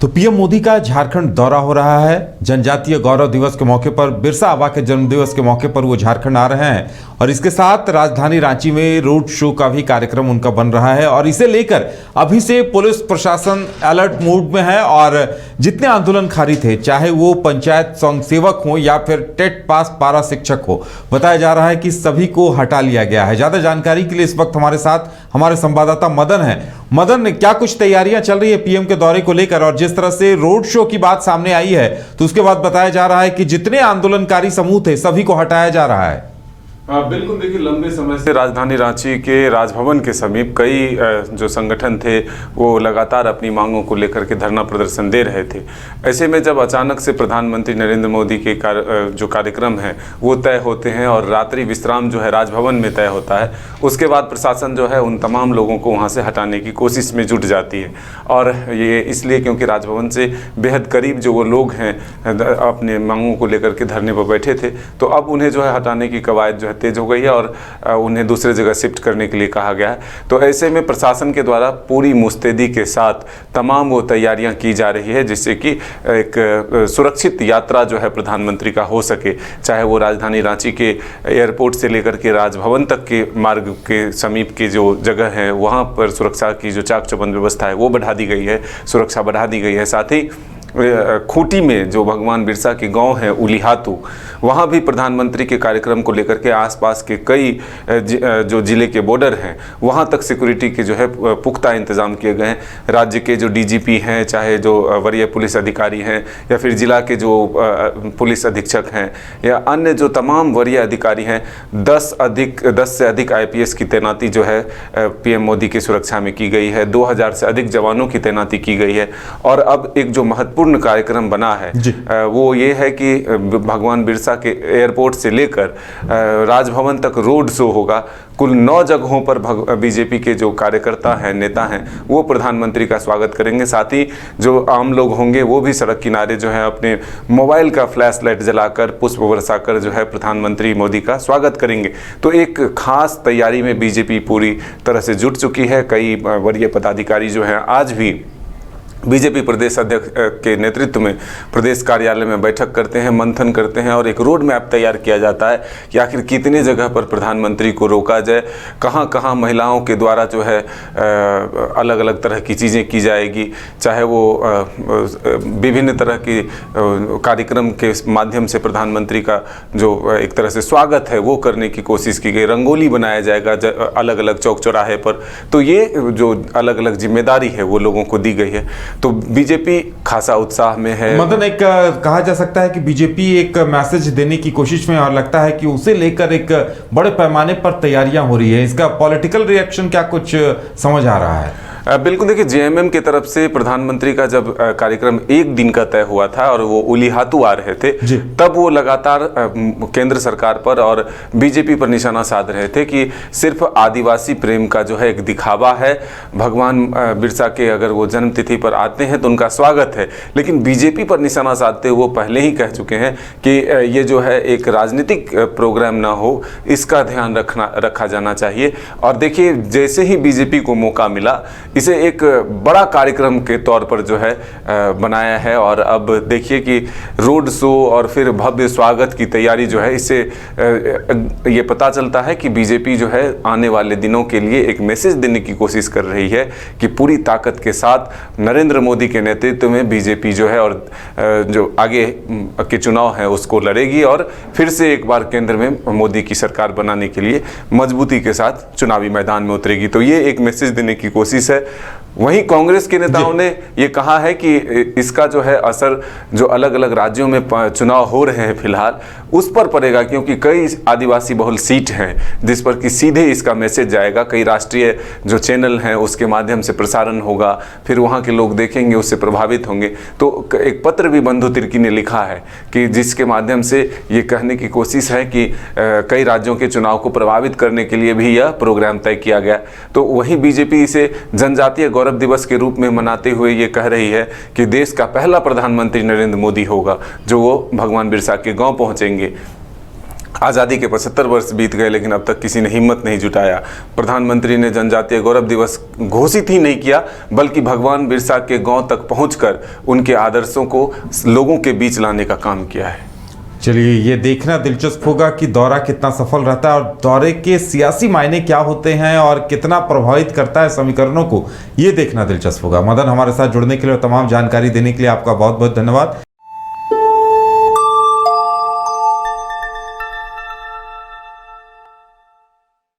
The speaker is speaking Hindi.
तो पीएम मोदी का झारखंड दौरा हो रहा है। जनजातीय गौरव दिवस के मौके पर, बिरसा आबा के जन्म दिवस के मौके पर वो झारखंड आ रहे हैं और इसके साथ राजधानी रांची में रोड शो का भी कार्यक्रम उनका बन रहा है और इसे लेकर अभी से पुलिस प्रशासन अलर्ट मोड में है और जितने आंदोलनकारी थे, चाहे वो पंचायत स्वयंसेवक हो या फिर टेट पास पारा शिक्षक हो, बताया जा रहा है कि सभी को हटा लिया गया है। ज्यादा जानकारी के लिए इस वक्त हमारे साथ हमारे संवाददाता मदन है। मदन, क्या कुछ तैयारियां चल रही है पीएम के दौरे को लेकर, और जिस तरह से रोड शो की बात सामने आई है तो उसके बाद बताया जा रहा है कि जितने आंदोलनकारी समूह थे सभी को हटाया जा रहा है। बिल्कुल, देखिए लंबे समय से राजधानी रांची के राजभवन के समीप कई जो संगठन थे वो लगातार अपनी मांगों को लेकर के धरना प्रदर्शन दे रहे थे। ऐसे में जब अचानक से प्रधानमंत्री नरेंद्र मोदी के जो कार्यक्रम है वो तय होते हैं और रात्रि विश्राम जो है राजभवन में तय होता है, उसके बाद प्रशासन जो है उन तमाम लोगों को वहाँ से हटाने की कोशिश में जुट जाती है। और ये इसलिए क्योंकि राजभवन से बेहद करीब जो वो लोग हैं अपने मांगों को लेकर के धरने पर बैठे थे, तो अब उन्हें जो है हटाने की कवायद जो है तेज हो गई है और उन्हें दूसरे जगह शिफ्ट करने के लिए कहा गया है। तो ऐसे में प्रशासन के द्वारा पूरी मुस्तैदी के साथ तमाम वो तैयारियां की जा रही है जिससे कि एक सुरक्षित यात्रा जो है प्रधानमंत्री का हो सके, चाहे वो राजधानी रांची के एयरपोर्ट से लेकर के राजभवन तक के मार्ग के समीप की जो जगह है वहाँ पर सुरक्षा की जो चाक चौबंद व्यवस्था है वो बढ़ा दी गई है, सुरक्षा बढ़ा दी गई है। साथ ही खूंटी में जो भगवान बिरसा के गांव है उलीहातू, वहाँ भी प्रधानमंत्री के कार्यक्रम को लेकर के आसपास के कई जो जिले के बॉर्डर हैं वहाँ तक सिक्योरिटी के जो है पुख्ता इंतजाम किए गए हैं। राज्य के जो डीजीपी हैं, चाहे जो वरीय पुलिस अधिकारी हैं या फिर जिला के जो पुलिस अधीक्षक हैं या अन्य जो तमाम वरीय अधिकारी हैं, 10 से अधिक आईपीएस की तैनाती जो है पीएम मोदी की सुरक्षा में की गई है। 2000 से अधिक जवानों की तैनाती की गई है। और अब एक जो महत्वपूर्ण कार्यक्रम बना है वो ये है कि भगवान बिरसा के एयरपोर्ट से लेकर राजभवन तक रोड शो होगा। कुल 9 जगहों पर बीजेपी के जो कार्यकर्ता हैं, नेता हैं, वो प्रधानमंत्री का स्वागत करेंगे। साथ ही जो आम लोग होंगे वो भी सड़क किनारे जो है अपने मोबाइल का फ्लैश लाइट जलाकर पुष्प बरसाकर जो है प्रधानमंत्री मोदी का स्वागत करेंगे। तो एक खास तैयारी में बीजेपी पूरी तरह से जुट चुकी है। कई वरीय पदाधिकारी जो हैं आज भी बीजेपी प्रदेश अध्यक्ष के नेतृत्व में प्रदेश कार्यालय में बैठक करते हैं, मंथन करते हैं और एक रोड मैप तैयार किया जाता है कि आखिर कितने जगह पर प्रधानमंत्री को रोका जाए, कहाँ कहाँ महिलाओं के द्वारा जो है अलग अलग तरह की चीज़ें की जाएगी, चाहे वो विभिन्न तरह की कार्यक्रम के माध्यम से प्रधानमंत्री का जो एक तरह से स्वागत है वो करने की कोशिश की गई। रंगोली बनाया जाएगा अलग अलग चौक चौराहे पर। तो ये जो अलग अलग जिम्मेदारी है वो लोगों को दी गई है। तो बीजेपी खासा उत्साह में है। मदन, एक कहा जा सकता है कि बीजेपी एक मैसेज देने की कोशिश में और लगता है कि उसे लेकर एक बड़े पैमाने पर तैयारियां हो रही है। इसका पॉलिटिकल रिएक्शन क्या कुछ समझ आ रहा है? बिल्कुल, देखिए जेएमएम की तरफ से प्रधानमंत्री का जब कार्यक्रम एक दिन का तय हुआ था और वो उलीहातू आ रहे थे, तब वो लगातार केंद्र सरकार पर और बीजेपी पर निशाना साध रहे थे कि सिर्फ आदिवासी प्रेम का जो है एक दिखावा है। भगवान बिरसा के अगर वो जन्मतिथि पर आते हैं तो उनका स्वागत है, लेकिन बीजेपी पर निशाना साधते हुए वो पहले ही कह चुके हैं कि ये जो है एक राजनीतिक प्रोग्राम ना हो, इसका ध्यान रखा जाना चाहिए। और देखिए जैसे ही बीजेपी को मौका मिला इसे एक बड़ा कार्यक्रम के तौर पर जो है बनाया है। और अब देखिए कि रोड शो और फिर भव्य स्वागत की तैयारी जो है, इससे ये पता चलता है कि बीजेपी जो है आने वाले दिनों के लिए एक मैसेज देने की कोशिश कर रही है कि पूरी ताकत के साथ नरेंद्र मोदी के नेतृत्व में बीजेपी जो है और जो आगे के चुनाव है उसको लड़ेगी और फिर से एक बार केंद्र में मोदी की सरकार बनाने के लिए मजबूती के साथ चुनावी मैदान में उतरेगी। तो ये एक मैसेज देने की कोशिश है। वहीं कांग्रेस के नेताओं ने ये कहा है कि इसका जो है असर जो अलग अलग राज्यों में चुनाव हो रहे हैं फिलहाल उस पर पड़ेगा, क्योंकि कई आदिवासी बहुल सीट हैं जिस पर कि सीधे इसका मैसेज जाएगा। कई राष्ट्रीय जो चैनल हैं उसके माध्यम से प्रसारण होगा, फिर वहाँ के लोग देखेंगे, उससे प्रभावित होंगे। तो एक पत्र भी बंधु तिर्की ने लिखा है कि जिसके माध्यम से ये कहने की कोशिश है कि कई राज्यों के चुनाव को प्रभावित करने के लिए भी यह प्रोग्राम तय किया गया। तो वहीं बीजेपी इसे जनजातीय गौरव दिवस के रूप में मनाते हुए ये कह रही है कि देश का पहला प्रधानमंत्री नरेंद्र मोदी होगा जो वो भगवान बिरसा के गांव पहुंचेंगे। आज़ादी के 75 वर्ष बीत गए लेकिन अब तक किसी ने हिम्मत नहीं जुटाया। प्रधानमंत्री ने जनजातीय गौरव दिवस घोषित ही नहीं किया, बल्कि भगवान बिरसा के गांव तक पहुंचकर उनके आदर्शों को लोगों के बीच लाने का काम किया है। चलिए, ये देखना दिलचस्प होगा कि दौरा कितना सफल रहता है और दौरे के सियासी मायने क्या होते हैं और कितना प्रभावित करता है समीकरणों को, ये देखना दिलचस्प होगा। मदन, हमारे साथ जुड़ने के लिए और तमाम जानकारी देने के लिए आपका बहुत बहुत धन्यवाद।